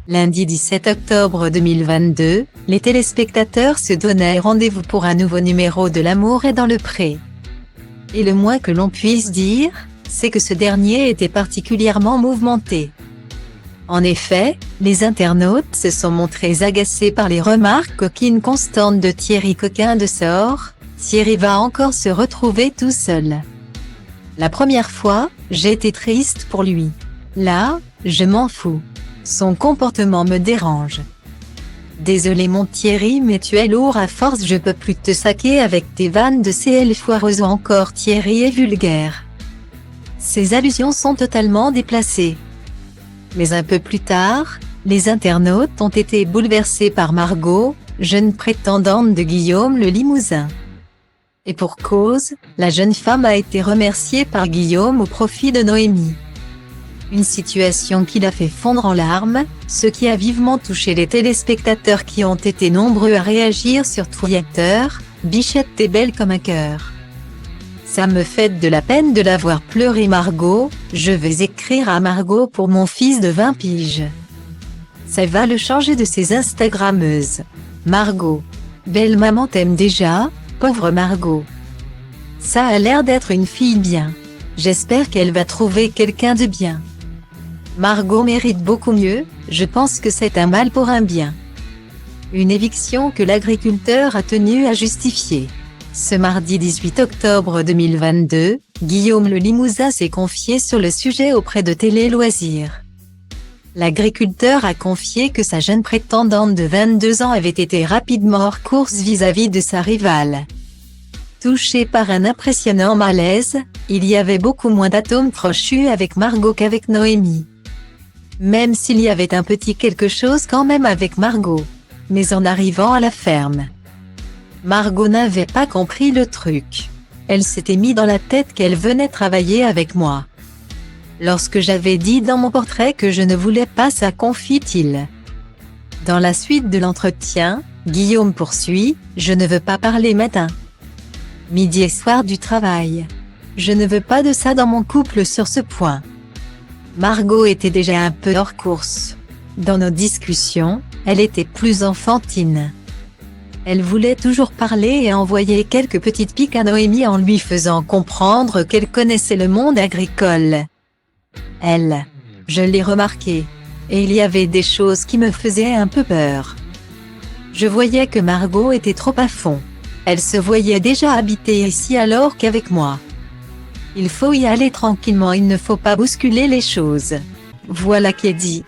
Lundi 17 octobre 2022, les téléspectateurs se donnaient rendez-vous pour un nouveau numéro de L'amour est dans le pré. Et le moins que l'on puisse dire, c'est que ce dernier était particulièrement mouvementé. En effet, les internautes se sont montrés agacés par les remarques coquines constantes de Thierry Coquin de sort. Thierry va encore se retrouver tout seul. La première fois, j'étais triste pour lui. Là, je m'en fous. Son comportement me dérange. Désolé mon Thierry, mais tu es lourd à force, je peux plus te saquer avec tes vannes de CL foireuses ou encore Thierry est vulgaire. Ces allusions sont totalement déplacées. Mais un peu plus tard, les internautes ont été bouleversés par Margot, jeune prétendante de Guillaume le Limousin. Et pour cause, la jeune femme a été remerciée par Guillaume au profit de Noémie. Une situation qui l'a fait fondre en larmes, ce qui a vivement touché les téléspectateurs qui ont été nombreux à réagir sur Twitter. Bichette t'es belle comme un cœur. Ça me fait de la peine de la voir pleurer Margot, je vais écrire à Margot pour mon fils de 20 piges. Ça va le changer de ses Instagrammeuses. Margot. Belle maman t'aime déjà, pauvre Margot. Ça a l'air d'être une fille bien. J'espère qu'elle va trouver quelqu'un de bien. Margot mérite beaucoup mieux, je pense que c'est un mal pour un bien. Une éviction que l'agriculteur a tenu à justifier. Ce mardi 18 octobre 2022, Guillaume le Limousin s'est confié sur le sujet auprès de Télé Loisirs. L'agriculteur a confié que sa jeune prétendante de 22 ans avait été rapidement hors course vis-à-vis de sa rivale. Touché par un impressionnant malaise, il y avait beaucoup moins d'atomes crochus avec Margot qu'avec Noémie. Même s'il y avait un petit quelque chose quand même avec Margot. Mais en arrivant à la ferme, Margot n'avait pas compris le truc. Elle s'était mis dans la tête qu'elle venait travailler avec moi. Lorsque j'avais dit dans mon portrait que je ne voulais pas ça, confie-t-il. Dans la suite de l'entretien, Guillaume poursuit, je ne veux pas parler matin, midi et soir du travail. Je ne veux pas de ça dans mon couple sur ce point. Margot était déjà un peu hors course. Dans nos discussions, elle était plus enfantine. Elle voulait toujours parler et envoyer quelques petites piques à Noémie en lui faisant comprendre qu'elle connaissait le monde agricole. Je l'ai remarqué. Et il y avait des choses qui me faisaient un peu peur. Je voyais que Margot était trop à fond. Elle se voyait déjà habiter ici alors qu'avec moi. Il faut y aller tranquillement, il ne faut pas bousculer les choses. Voilà qui est dit.